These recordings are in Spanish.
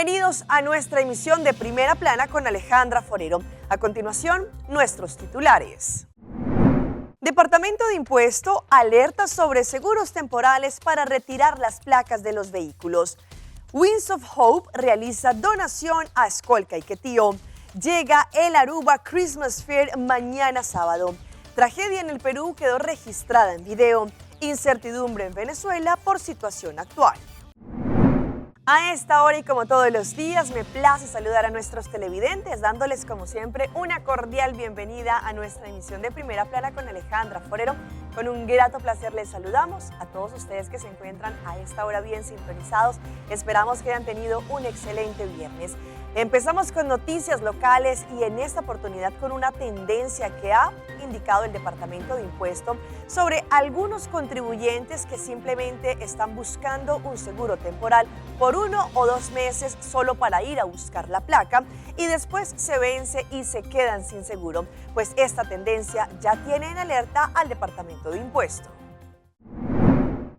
Bienvenidos a nuestra emisión de Primera Plana con Alejandra Forero. A continuación, nuestros titulares. Departamento de Impuesto alerta sobre seguros temporales para retirar las placas de los vehículos. Wings of Hope realiza donación a Escolca y Quetío. Llega el Aruba Christmas Fair mañana sábado. Tragedia en el Perú quedó registrada en video. Incertidumbre en Venezuela por situación actual. A esta hora y como todos los días, me place saludar a nuestros televidentes, dándoles como siempre una cordial bienvenida a nuestra emisión de Primera Plana con Alejandra Forero. Con un grato placer les saludamos a todos ustedes que se encuentran a esta hora bien sintonizados. Esperamos que hayan tenido un excelente viernes. Empezamos con noticias locales y en esta oportunidad con una tendencia que ha indicado el Departamento de Impuesto sobre algunos contribuyentes que simplemente están buscando un seguro temporal por 1 o 2 meses solo para ir a buscar la placa y después se vence y se quedan sin seguro. Pues esta tendencia ya tiene en alerta al Departamento de Impuesto.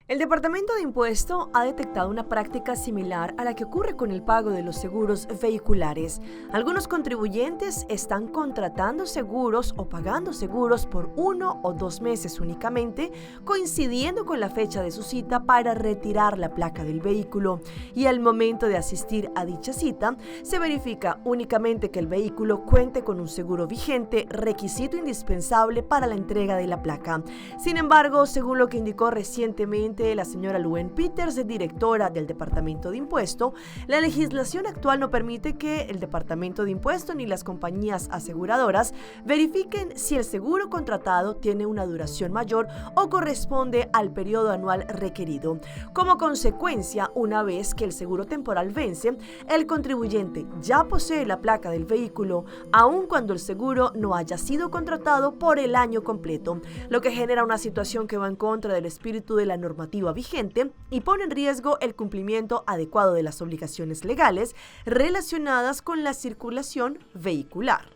El Departamento de Impuesto ha detectado una práctica similar a la que ocurre con el pago de los seguros vehiculares. Algunos contribuyentes están contratando seguros o pagando seguros por 1 o 2 meses únicamente, coincidiendo con la fecha de su cita para retirar la placa del vehículo. Y al momento de asistir a dicha cita, se verifica únicamente que el vehículo cuente con un seguro vigente, requisito indispensable para la entrega de la placa. Sin embargo, según lo que indicó recientemente la señora Luen Peters, directora del Departamento de Impuesto, la legislación actual no permite que el Departamento de Impuesto ni las compañías aseguradoras verifiquen si el seguro contratado tiene una duración mayor o corresponde al periodo anual requerido. Como consecuencia, una vez que el seguro temporal vence, el contribuyente ya posee la placa del vehículo, aun cuando el seguro no haya sido contratado por el año completo, lo que genera una situación que va en contra del espíritu de la normativa vigente y pone en riesgo el cumplimiento adecuado de las obligaciones legales relacionadas con la circulación vehicular.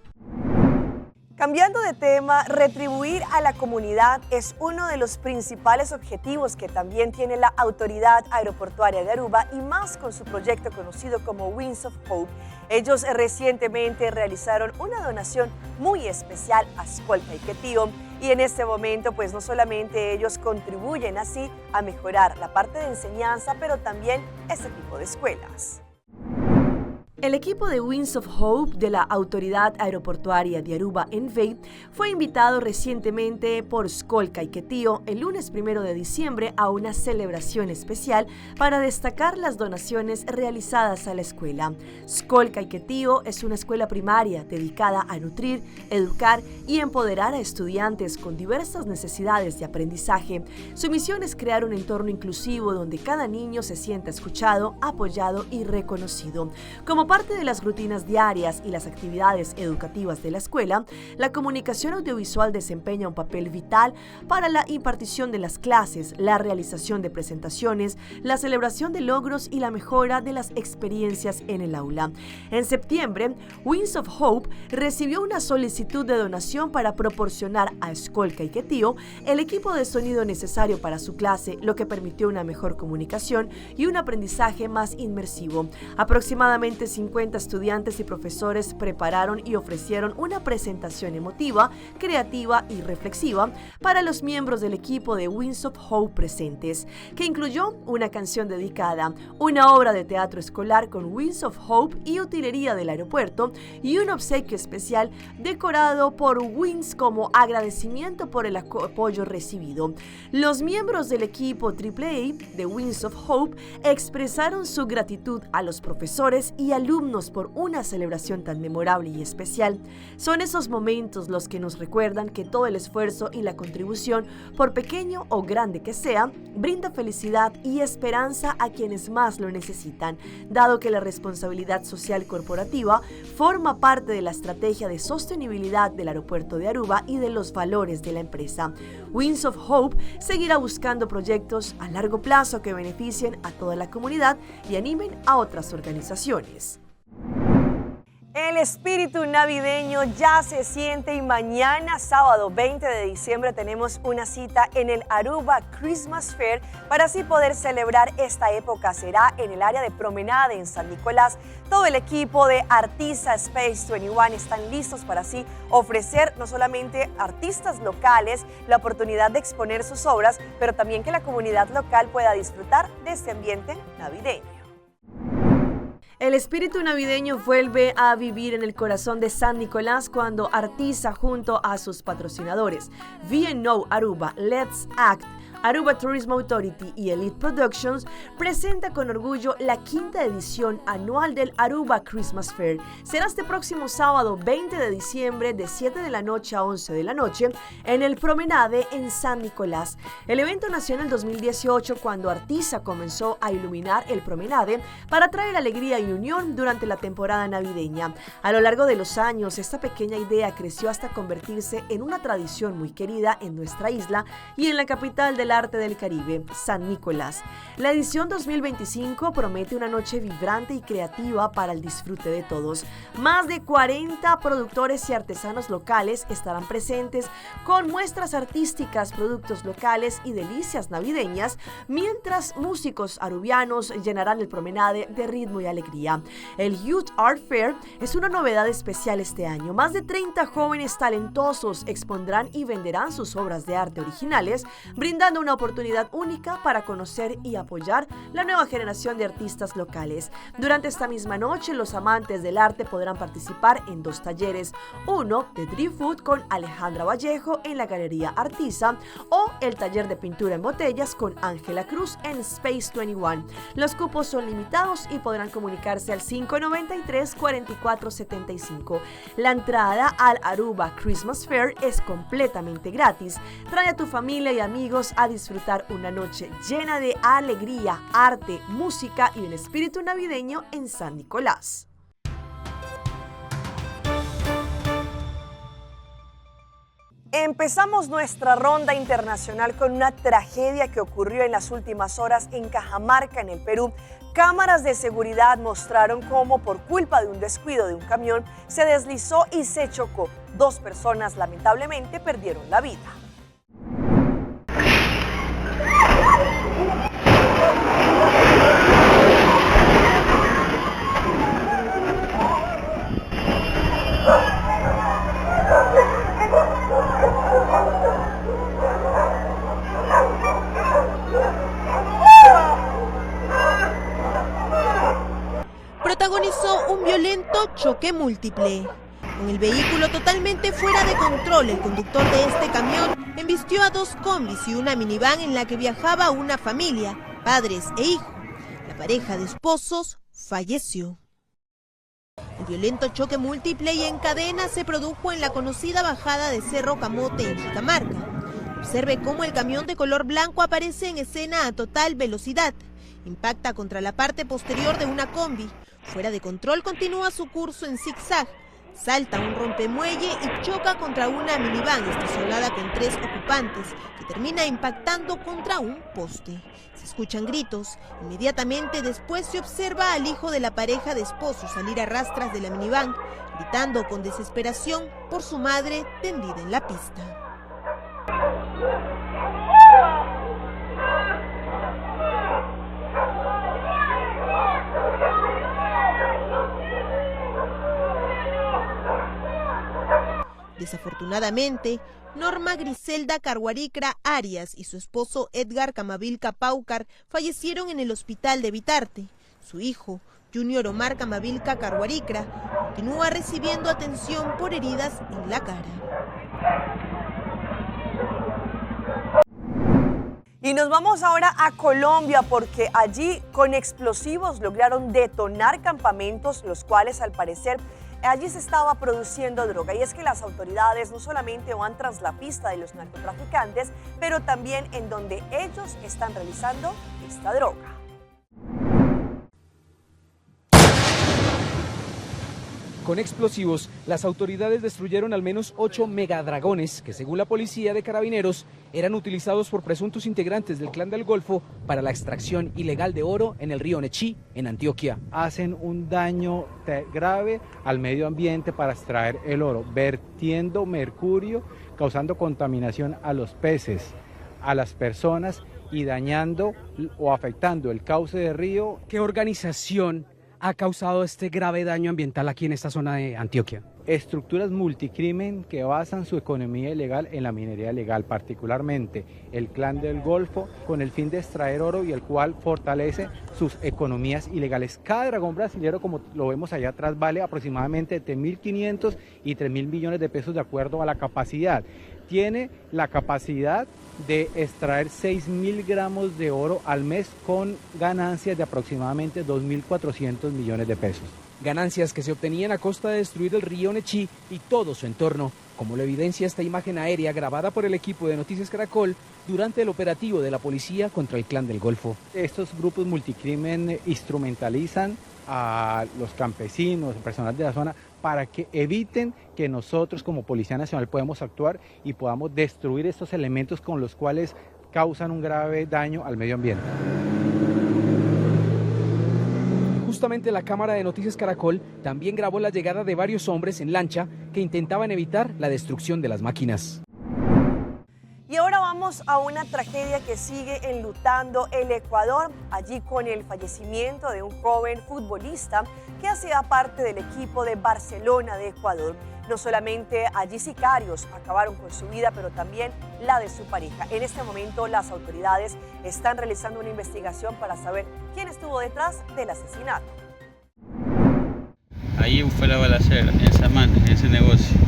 Cambiando de tema, retribuir a la comunidad es uno de los principales objetivos que también tiene la Autoridad Aeroportuaria de Aruba y más con su proyecto conocido como Wings of Hope. Ellos recientemente realizaron una donación muy especial a Escolca y Quetío y en este momento pues no solamente ellos contribuyen así a mejorar la parte de enseñanza, pero también este tipo de escuelas. El equipo de Wings of Hope de la Autoridad Aeroportuaria de Aruba, ENVEI, fue invitado recientemente por Escolca y Quetío el lunes 1 de diciembre a una celebración especial para destacar las donaciones realizadas a la escuela. Escolca y Quetío es una escuela primaria dedicada a nutrir, educar y empoderar a estudiantes con diversas necesidades de aprendizaje. Su misión es crear un entorno inclusivo donde cada niño se sienta escuchado, apoyado y reconocido. Como parte de las rutinas diarias y las actividades educativas de la escuela, la comunicación audiovisual desempeña un papel vital para la impartición de las clases, la realización de presentaciones, la celebración de logros y la mejora de las experiencias en el aula. En septiembre, Wings of Hope recibió una solicitud de donación para proporcionar a Escolca y Quetío el equipo de sonido necesario para su clase, lo que permitió una mejor comunicación y un aprendizaje más inmersivo. Aproximadamente 50 estudiantes y profesores prepararon y ofrecieron una presentación emotiva, creativa y reflexiva para los miembros del equipo de Wings of Hope presentes, que incluyó una canción dedicada, una obra de teatro escolar con Wings of Hope y utilería del aeropuerto y un obsequio especial decorado por Wings como agradecimiento por el apoyo recibido. Los miembros del equipo AAA de Wings of Hope expresaron su gratitud a los profesores y alumnos por una celebración tan memorable y especial. Son esos momentos los que nos recuerdan que todo el esfuerzo y la contribución, por pequeño o grande que sea, brinda felicidad y esperanza a quienes más lo necesitan, dado que la responsabilidad social corporativa forma parte de la estrategia de sostenibilidad del aeropuerto de Aruba y de los valores de la empresa. Wings of Hope seguirá buscando proyectos a largo plazo que beneficien a toda la comunidad y animen a otras organizaciones. El espíritu navideño ya se siente y mañana, sábado 20 de diciembre, tenemos una cita en el Aruba Christmas Fair para así poder celebrar esta época. Será en el área de promenade en San Nicolás. Todo el equipo de Artisa Space 21 están listos para así ofrecer no solamente a artistas locales la oportunidad de exponer sus obras, pero también que la comunidad local pueda disfrutar de este ambiente navideño. El espíritu navideño vuelve a vivir en el corazón de San Nicolás cuando Artisa, junto a sus patrocinadores V&O Aruba, Let's Act, Aruba Tourism Authority y Elite Productions, presenta con orgullo la quinta edición anual del Aruba Christmas Fair. Será este próximo sábado 20 de diciembre de 7 de la noche a 11 de la noche en el Promenade en San Nicolás. El evento nació en el 2018 cuando Artisa comenzó a iluminar el Promenade para traer alegría y unión durante la temporada navideña. A lo largo de los años, esta pequeña idea creció hasta convertirse en una tradición muy querida en nuestra isla y en la capital del arte del Caribe, San Nicolás. La edición 2025 promete una noche vibrante y creativa para el disfrute de todos. Más de 40 productores y artesanos locales estarán presentes con muestras artísticas, productos locales y delicias navideñas, mientras músicos arubianos llenarán el promenade de ritmo y alegría. El Youth Art Fair es una novedad especial este año. Más de 30 jóvenes talentosos expondrán y venderán sus obras de arte originales, brindando una oportunidad única para conocer y apoyar la nueva generación de artistas locales. Durante esta misma noche, los amantes del arte podrán participar en 2 talleres, uno de Drift Food con Alejandra Vallejo en la Galería Artisa o el taller de pintura en botellas con Ángela Cruz en Space 21. Los cupos son limitados y podrán comunicarse al 593-4475. La entrada al Aruba Christmas Fair es completamente gratis. Trae a tu familia y amigos a disfrutar una noche llena de alegría, arte, música y un espíritu navideño en San Nicolás. Empezamos nuestra ronda internacional con una tragedia que ocurrió en las últimas horas en Cajamarca, en el Perú. Cámaras de seguridad mostraron cómo, por culpa de un descuido de un camión, se deslizó y se chocó. 2 personas lamentablemente perdieron la vida. Protagonizó un violento choque múltiple. Con el vehículo totalmente fuera de control, el conductor de este camión embistió a 2 combis y una minivan en la que viajaba una familia, padres e hijo. La pareja de esposos falleció. El violento choque múltiple y en cadena se produjo en la conocida bajada de Cerro Camote en Cajamarca. Observe cómo el camión de color blanco aparece en escena a total velocidad. Impacta contra la parte posterior de una combi. Fuera de control continúa su curso en zigzag. Salta un rompemuelle y choca contra una minivan estacionada con 3 ocupantes, que termina impactando contra un poste. Se escuchan gritos. Inmediatamente después se observa al hijo de la pareja de esposos salir a rastras de la minivan, gritando con desesperación por su madre tendida en la pista. Desafortunadamente, Norma Griselda Carguaricra Arias y su esposo Edgar Camavilca Paucar fallecieron en el hospital de Vitarte. Su hijo, Junior Omar Camavilca Carguaricra, continúa recibiendo atención por heridas en la cara. Y nos vamos ahora a Colombia porque allí con explosivos lograron detonar campamentos, los cuales al parecer allí se estaba produciendo droga. Y es que las autoridades no solamente van tras la pista de los narcotraficantes, pero también en donde ellos están realizando esta droga. Con explosivos, las autoridades destruyeron al menos 8 megadragones que, según la policía de Carabineros, eran utilizados por presuntos integrantes del Clan del Golfo para la extracción ilegal de oro en el río Nechí, en Antioquia. Hacen un daño grave al medio ambiente para extraer el oro, vertiendo mercurio, causando contaminación a los peces, a las personas y dañando o afectando el cauce del río. ¿Qué organización ha causado este grave daño ambiental aquí en esta zona de Antioquia? Estructuras multicrimen que basan su economía ilegal en la minería ilegal, particularmente el Clan del Golfo, con el fin de extraer oro y el cual fortalece sus economías ilegales. Cada dragón brasilero, como lo vemos allá atrás, vale aproximadamente entre 1.500 y 3.000 millones de pesos de acuerdo a la capacidad. Tiene la capacidad de extraer 6.000 gramos de oro al mes con ganancias de aproximadamente 2.400 millones de pesos. Ganancias que se obtenían a costa de destruir el río Nechí y todo su entorno, como lo evidencia esta imagen aérea grabada por el equipo de Noticias Caracol durante el operativo de la policía contra el Clan del Golfo. Estos grupos multicrimen instrumentalizan a los campesinos, personas de la zona, para que eviten que nosotros como Policía Nacional podamos actuar y podamos destruir estos elementos con los cuales causan un grave daño al medio ambiente. Justamente la cámara de Noticias Caracol también grabó la llegada de varios hombres en lancha que intentaban evitar la destrucción de las máquinas. Y ahora vamos a una tragedia que sigue enlutando el Ecuador, allí con el fallecimiento de un joven futbolista que hacía parte del equipo de Barcelona de Ecuador. No solamente allí sicarios acabaron con su vida, pero también la de su pareja. En este momento las autoridades están realizando una investigación para saber quién estuvo detrás del asesinato. Ahí fue la balacera, en Samán, en ese negocio.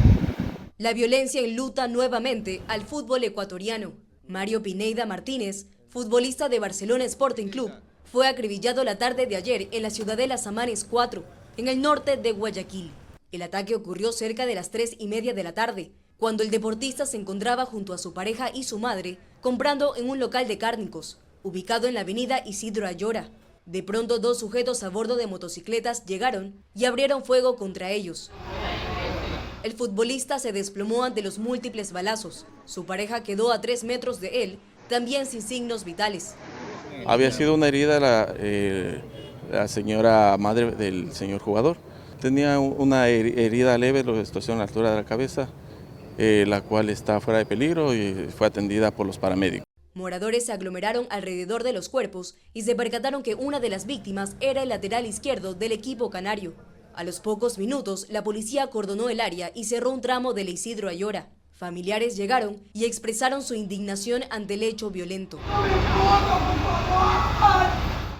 La violencia enluta nuevamente al fútbol ecuatoriano. Mario Pineda Martínez, futbolista de Barcelona Sporting Club, fue acribillado la tarde de ayer en la Ciudadela Samanes 4, en el norte de Guayaquil. El ataque ocurrió cerca de las 3:30 de la tarde, cuando el deportista se encontraba junto a su pareja y su madre comprando en un local de cárnicos, ubicado en la avenida Isidro Ayora. De pronto, dos sujetos a bordo de motocicletas llegaron y abrieron fuego contra ellos. El futbolista se desplomó ante los múltiples balazos. Su pareja quedó a 3 metros de él, también sin signos vitales. Había sido una herida la señora madre del señor jugador. Tenía una herida leve, lo extorsió en la altura de la cabeza, la cual está fuera de peligro y fue atendida por los paramédicos. Moradores se aglomeraron alrededor de los cuerpos y se percataron que una de las víctimas era el lateral izquierdo del equipo canario. A los pocos minutos, la policía acordonó el área y cerró un tramo del Isidro Ayora. Familiares llegaron y expresaron su indignación ante el hecho violento.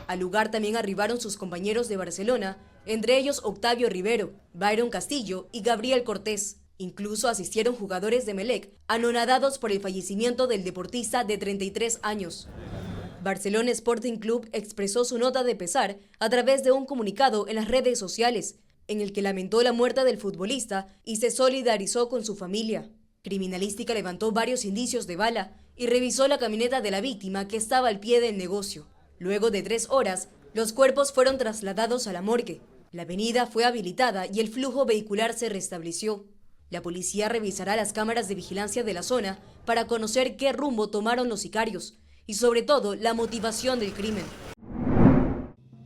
Al lugar también arribaron sus compañeros de Barcelona, entre ellos Octavio Rivero, Byron Castillo y Gabriel Cortés. Incluso asistieron jugadores de Melec, anonadados por el fallecimiento del deportista de 33 años. Barcelona Sporting Club expresó su nota de pesar a través de un comunicado en las redes sociales, en el que lamentó la muerte del futbolista y se solidarizó con su familia. Criminalística levantó varios indicios de bala y revisó la camioneta de la víctima que estaba al pie del negocio. Luego de 3 horas, los cuerpos fueron trasladados a la morgue. La avenida fue habilitada y el flujo vehicular se restableció. La policía revisará las cámaras de vigilancia de la zona para conocer qué rumbo tomaron los sicarios y sobre todo la motivación del crimen.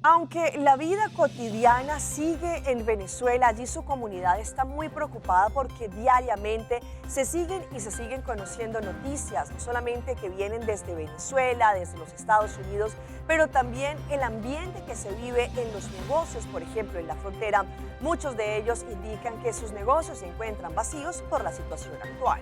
Aunque la vida cotidiana sigue en Venezuela, allí su comunidad está muy preocupada porque diariamente se siguen conociendo noticias, no solamente que vienen desde Venezuela, desde los Estados Unidos, pero también el ambiente que se vive en los negocios, por ejemplo, en la frontera. Muchos de ellos indican que sus negocios se encuentran vacíos por la situación actual.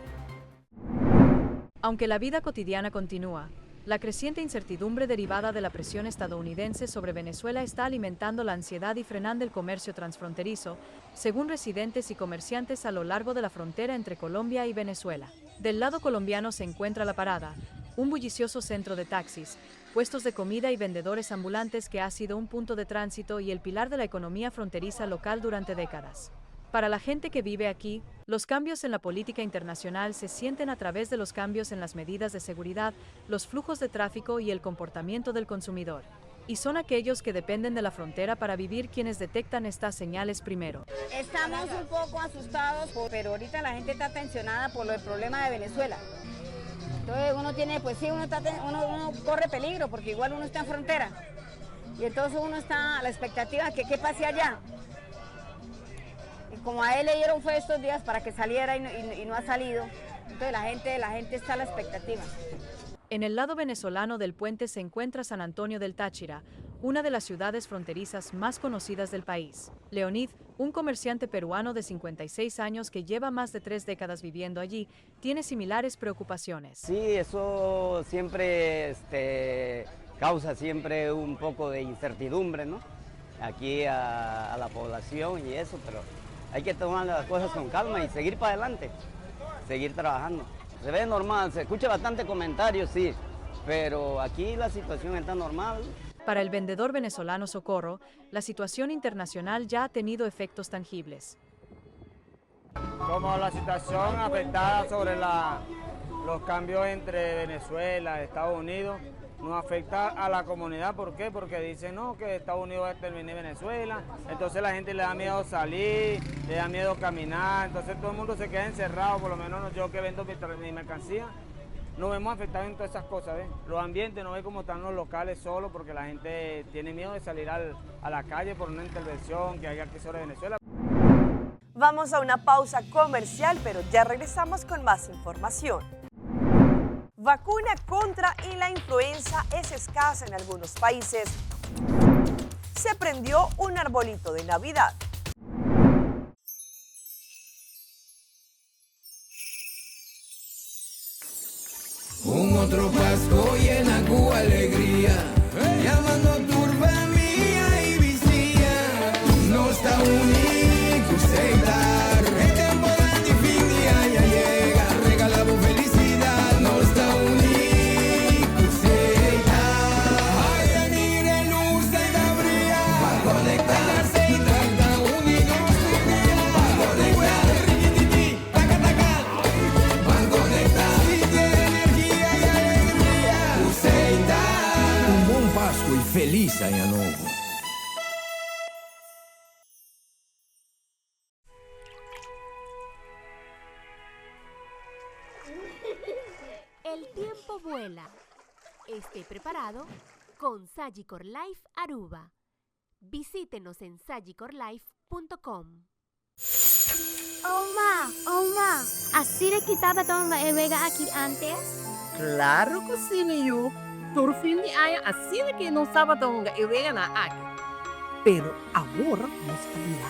Aunque la vida cotidiana continúa, la creciente incertidumbre derivada de la presión estadounidense sobre Venezuela está alimentando la ansiedad y frenando el comercio transfronterizo, según residentes y comerciantes a lo largo de la frontera entre Colombia y Venezuela. Del lado colombiano se encuentra La Parada, un bullicioso centro de taxis, puestos de comida y vendedores ambulantes que ha sido un punto de tránsito y el pilar de la economía fronteriza local durante décadas. Para la gente que vive aquí, los cambios en la política internacional se sienten a través de los cambios en las medidas de seguridad, los flujos de tráfico y el comportamiento del consumidor. y son aquellos que dependen de la frontera para vivir quienes detectan estas señales primero. Estamos un poco asustados, pero ahorita la gente está tensionada por el problema de Venezuela. Entonces uno tiene, pues sí, uno corre peligro porque igual uno está en frontera. Y entonces uno está a la expectativa de que qué pase allá. Y como a él le dieron fue estos días para que saliera y no ha salido, entonces la gente está a la expectativa. En el lado venezolano del puente se encuentra San Antonio del Táchira, una de las ciudades fronterizas más conocidas del país. Leonid, un comerciante peruano de 56 años que lleva más de 3 décadas viviendo allí, tiene similares preocupaciones. Sí, eso siempre causa siempre un poco de incertidumbre, ¿no? Aquí a la población y eso, pero hay que tomar las cosas con calma y seguir para adelante, seguir trabajando. Se ve normal, se escucha bastante comentarios, sí, pero aquí la situación está normal. Para el vendedor venezolano Socorro, la situación internacional ya ha tenido efectos tangibles. Como la situación afectada sobre los cambios entre Venezuela y Estados Unidos, nos afecta a la comunidad. ¿Por qué? Porque dicen no, que Estados Unidos va a terminar Venezuela, entonces la gente le da miedo salir, le da miedo caminar, entonces todo el mundo se queda encerrado, por lo menos yo que vendo mi mercancía, nos vemos afectados en todas esas cosas, ¿ves? Los ambientes, no ve cómo están los locales solos, porque la gente tiene miedo de salir a la calle por una intervención que haya aquí sobre Venezuela. Vamos a una pausa comercial, pero ya regresamos con más información. Vacuna contra la influenza es escasa en algunos países. Se prendió un arbolito de Navidad. Un otro Pasco llena con alegría, llamando turba mía y vicía, no está único aceitar, el temporada de fin de año llega, regalamos felicidad, no está único aceitar, ay, mire luz de Gabriel, para conectar aceitar, está unido para conectar, riquititi, taca taca, para conectar. Páscoa e feliz Año Nuevo. El tiempo vuela. Esté preparado con Sagicor Life Aruba. Visítenos en sagicorlife.com. Oma, ¿así le quitaba toda la vega aquí antes? Claro que sí, niño. Por fin de año, así de que no estaba tonga y vegan aquí. Pero ahora nos habla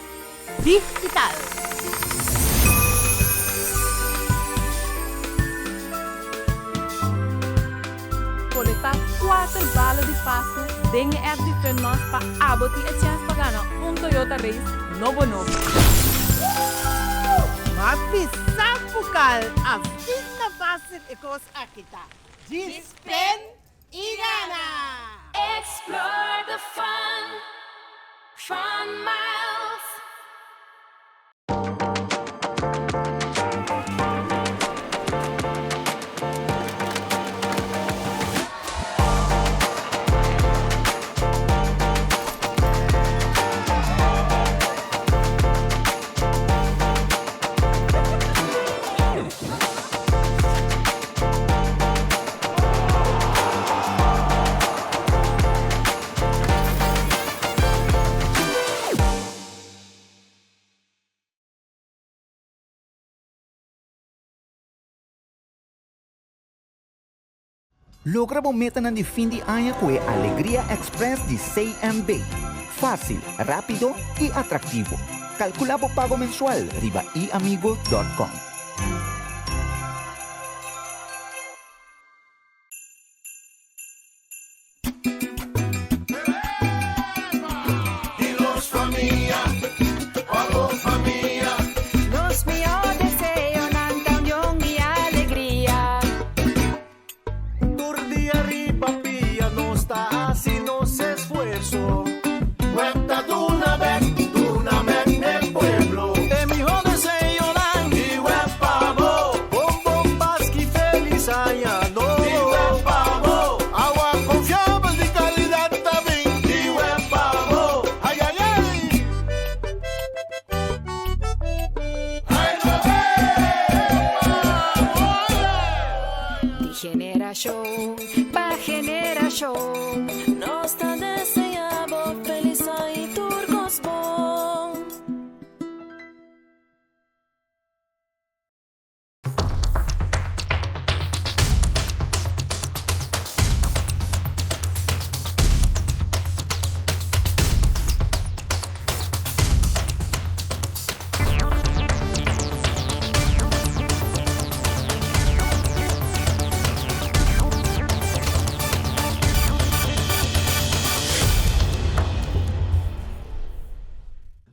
digital. Coletar 4 balas de Páscoa, dengue er diferentes para abotir a chance para ganar un Toyota Race novo. Mas pisar bucal, a vida fácil e coisa aqui tá. Dispen y gana. Explore the fun miles. Logramos meta de fin de año con Alegría Express de CMB. Fácil, rápido y atractivo. Calculamos pago mensual riba iamigos.com. Cuenta de una vez el pueblo. De mi hijo de Seyolan y web. generación, pa' generación, nos está deseando feliz y turcos bon.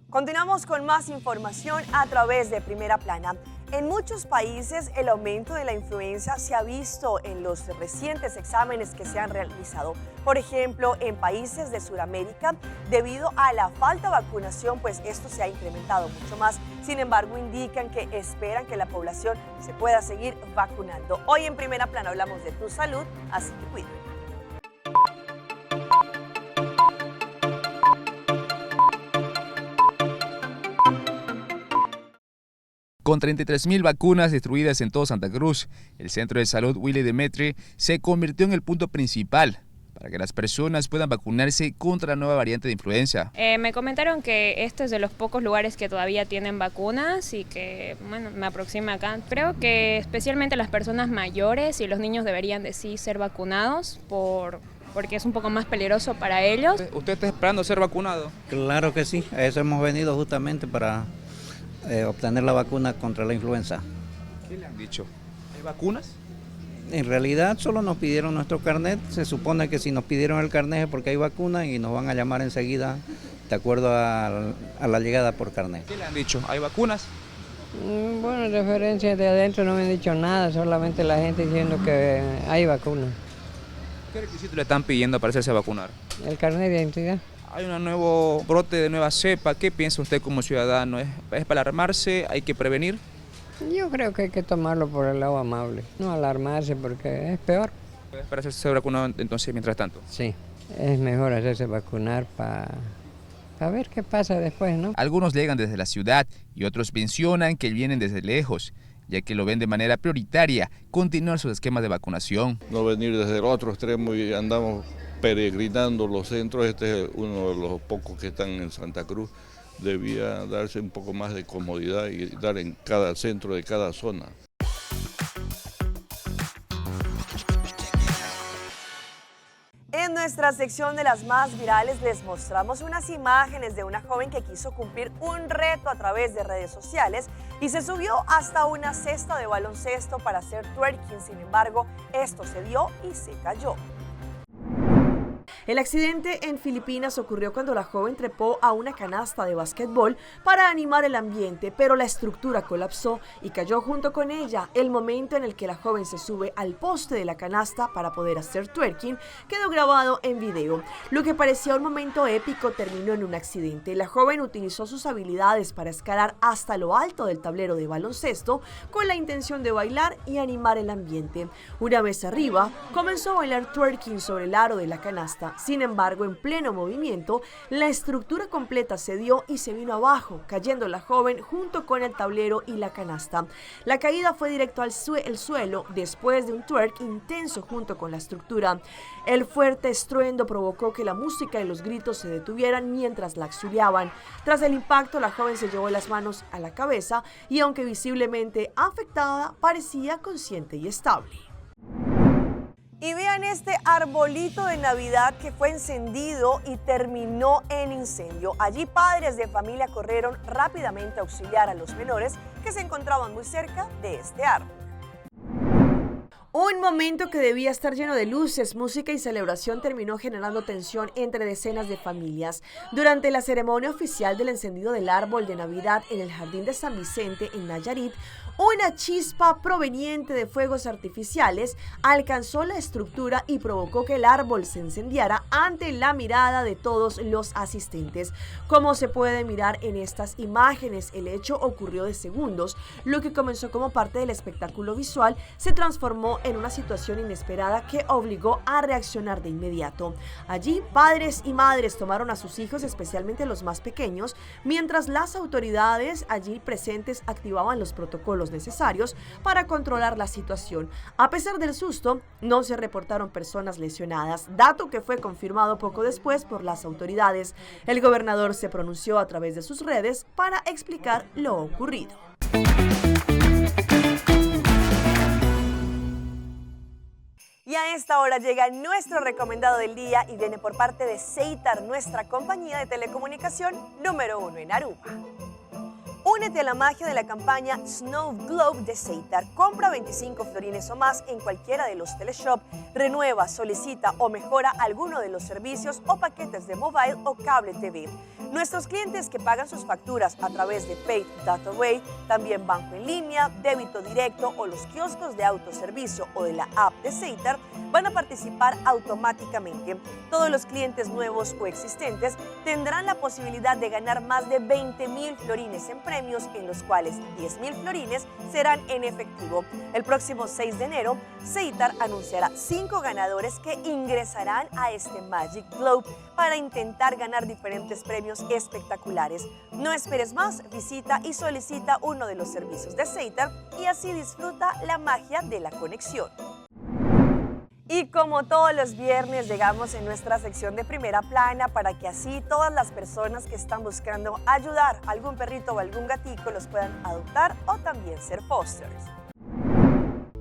Continuamos con más información a través de Primera Plana. En muchos países el aumento de la influenza se ha visto en los recientes exámenes que se han realizado. Por ejemplo, en países de Sudamérica, debido a la falta de vacunación, pues esto se ha incrementado mucho más. Sin embargo, indican que esperan que la población se pueda seguir vacunando. Hoy en Primera Plana hablamos de tu salud, así que cuídate. Con 33.000 vacunas distribuidas en todo Santa Cruz, el Centro de Salud Willy Demetri se convirtió en el punto principal para que las personas puedan vacunarse contra la nueva variante de influenza. Me comentaron que este es de los pocos lugares que todavía tienen vacunas y que, bueno, me aproxima acá. Creo que especialmente las personas mayores y los niños deberían de sí ser vacunados porque es un poco más peligroso para ellos. ¿Usted está esperando ser vacunado? Claro que sí, a eso hemos venido justamente para obtener la vacuna contra la influenza. ¿Qué le han dicho? ¿Hay vacunas? En realidad solo nos pidieron nuestro carnet, se supone que si nos pidieron el carnet es porque hay vacuna y nos van a llamar enseguida de acuerdo a la llegada por carnet. ¿Qué le han dicho? ¿Hay vacunas? Bueno, en referencia de adentro no me han dicho nada, solamente la gente diciendo que hay vacuna. ¿Qué requisitos le están pidiendo para hacerse vacunar? El carnet de identidad. Hay un nuevo brote de nueva cepa. ¿Qué piensa usted como ciudadano? ¿Es para alarmarse? ¿Hay que prevenir? Yo creo que hay que tomarlo por el lado amable, no alarmarse porque es peor. ¿Es para hacerse vacunado entonces mientras tanto? Sí, es mejor hacerse vacunar para ver qué pasa después, ¿no? Algunos llegan desde la ciudad y otros mencionan que vienen desde lejos, ya que lo ven de manera prioritaria continuar sus esquemas de vacunación. No venir desde el otro extremo y andamos peregrinando los centros, este es uno de los pocos que están en Santa Cruz, debía darse un poco más de comodidad y dar en cada centro de cada zona. En nuestra sección de las más virales les mostramos unas imágenes de una joven que quiso cumplir un reto a través de redes sociales y se subió hasta una cesta de baloncesto para hacer twerking. Sin embargo, esto se dio y se cayó. El accidente en Filipinas ocurrió cuando la joven trepó a una canasta de básquetbol para animar el ambiente, pero la estructura colapsó y cayó junto con ella. El momento en el que la joven se sube al poste de la canasta para poder hacer twerking quedó grabado en video. Lo que parecía un momento épico terminó en un accidente. La joven utilizó sus habilidades para escalar hasta lo alto del tablero de baloncesto con la intención de bailar y animar el ambiente. Una vez arriba, comenzó a bailar twerking sobre el aro de la canasta. Sin embargo, en pleno movimiento, la estructura completa cedió y se vino abajo, cayendo la joven junto con el tablero y la canasta. La caída fue directo al suelo después de un twerk intenso junto con la estructura. El fuerte estruendo provocó que la música y los gritos se detuvieran mientras la auxiliaban. Tras el impacto, la joven se llevó las manos a la cabeza y, aunque visiblemente afectada, parecía consciente y estable. Y vean este arbolito de Navidad que fue encendido y terminó en incendio. Allí padres de familia corrieron rápidamente a auxiliar a los menores que se encontraban muy cerca de este árbol. Un momento que debía estar lleno de luces, música y celebración terminó generando tensión entre decenas de familias. Durante la ceremonia oficial del encendido del árbol de Navidad en el Jardín de San Vicente en Nayarit, una chispa proveniente de fuegos artificiales alcanzó la estructura y provocó que el árbol se encendiera ante la mirada de todos los asistentes. Como se puede mirar en estas imágenes, el hecho ocurrió de segundos. Lo que comenzó como parte del espectáculo visual se transformó en una situación inesperada que obligó a reaccionar de inmediato. Allí, padres y madres tomaron a sus hijos, especialmente los más pequeños, mientras las autoridades allí presentes activaban los protocolos necesarios para controlar la situación. A pesar del susto, no se reportaron personas lesionadas, dato que fue confirmado poco después por las autoridades. El gobernador se pronunció a través de sus redes para explicar lo ocurrido. Y a esta hora llega nuestro recomendado del día y viene por parte de Ceitar, nuestra compañía de telecomunicación número 1 en Aruba. Únete a la magia de la campaña Snow Globe de Ceitar. Compra 25 florines o más en cualquiera de los teleshop, renueva, solicita o mejora alguno de los servicios o paquetes de mobile o cable TV. Nuestros clientes que pagan sus facturas a través de Paid Data Way, también banco en línea, débito directo o los kioscos de autoservicio o de la app de Ceitar van a participar automáticamente. Todos los clientes nuevos o existentes tendrán la posibilidad de ganar más de 20.000 florines en premios, en los cuales 10.000 florines serán en efectivo. El próximo 6 de enero, Ceitar anunciará 5 ganadores que ingresarán a este Magic Globe para intentar ganar diferentes premios espectaculares. No esperes más, visita y solicita uno de los servicios de Ceitar y así disfruta la magia de la conexión. Y como todos los viernes llegamos en nuestra sección de Primera Plana para que así todas las personas que están buscando ayudar a algún perrito o algún gatico los puedan adoptar o también ser fosters.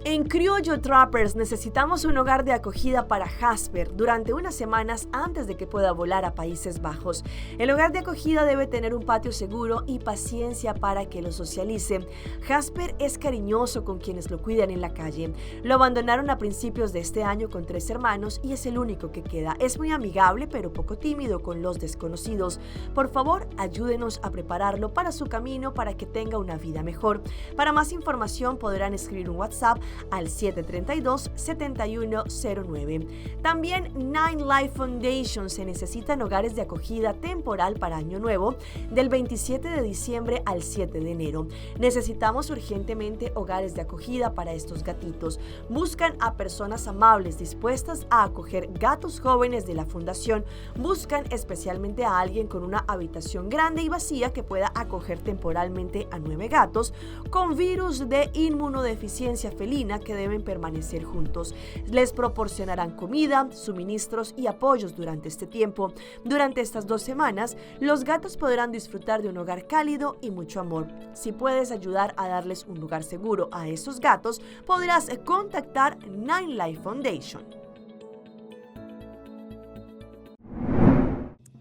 En Criollo Trappers necesitamos un hogar de acogida para Jasper durante unas semanas antes de que pueda volar a Países Bajos. El hogar de acogida debe tener un patio seguro y paciencia para que lo socialice. Jasper es cariñoso con quienes lo cuidan en la calle. Lo abandonaron a principios de este año con 3 hermanos y es el único que queda. Es muy amigable pero poco tímido con los desconocidos. Por favor, ayúdenos a prepararlo para su camino para que tenga una vida mejor. Para más información podrán escribir un WhatsApp al 732-7109. También Nine Life Foundation. Se necesitan hogares de acogida temporal para Año Nuevo del 27 de diciembre al 7 de enero. Necesitamos urgentemente hogares de acogida para estos gatitos. Buscan a personas amables dispuestas a acoger gatos jóvenes de la fundación. Buscan especialmente a alguien con una habitación grande y vacía que pueda acoger temporalmente a 9 gatos con virus de inmunodeficiencia felina que deben permanecer juntos. Les proporcionarán comida, suministros y apoyos durante este tiempo. Durante estas 2 semanas, los gatos podrán disfrutar de un hogar cálido y mucho amor. Si puedes ayudar a darles un lugar seguro a esos gatos, podrás contactar Nine Life Foundation.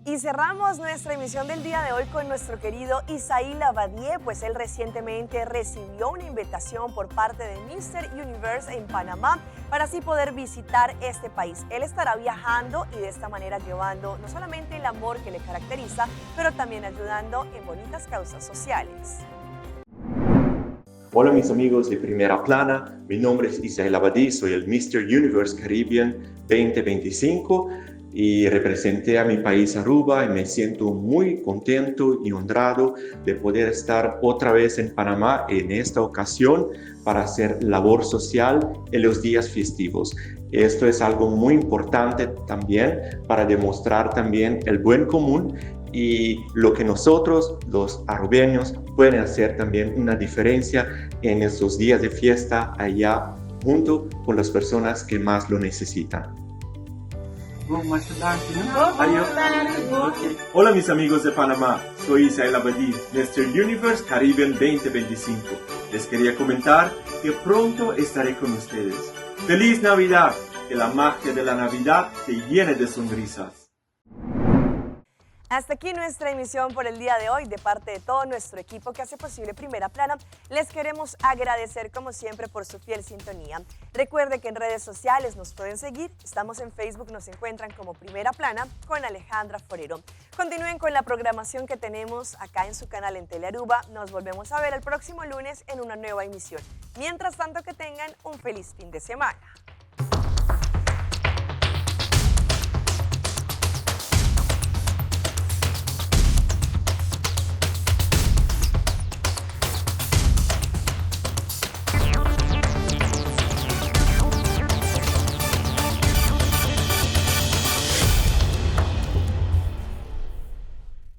Y cerramos nuestra emisión del día de hoy con nuestro querido Isaí Lavadié, pues él recientemente recibió una invitación por parte de Mr. Universe en Panamá para así poder visitar este país. Él estará viajando y de esta manera llevando no solamente el amor que le caracteriza, pero también ayudando en bonitas causas sociales. Hola mis amigos de Primera Plana, mi nombre es Isaí Lavadié, soy el Mr. Universe Caribbean 2025. Y representé a mi país Aruba y me siento muy contento y honrado de poder estar otra vez en Panamá en esta ocasión para hacer labor social en los días festivos. Esto es algo muy importante también para demostrar también el buen común y lo que nosotros, los arubeños, pueden hacer también una diferencia en estos días de fiesta allá junto con las personas que más lo necesitan. Hola mis amigos de Panamá, soy Isaí Lavadié, Mr. Universe Caribbean 2025. Les quería comentar que pronto estaré con ustedes. ¡Feliz Navidad! Que la magia de la Navidad te llene de sonrisas. Hasta aquí nuestra emisión por el día de hoy. De parte de todo nuestro equipo que hace posible Primera Plana, les queremos agradecer como siempre por su fiel sintonía. Recuerde que en redes sociales nos pueden seguir. Estamos en Facebook, nos encuentran como Primera Plana con Alejandra Forero. Continúen con la programación que tenemos acá en su canal en Telearuba. Nos volvemos a ver el próximo lunes en una nueva emisión. Mientras tanto, que tengan un feliz fin de semana.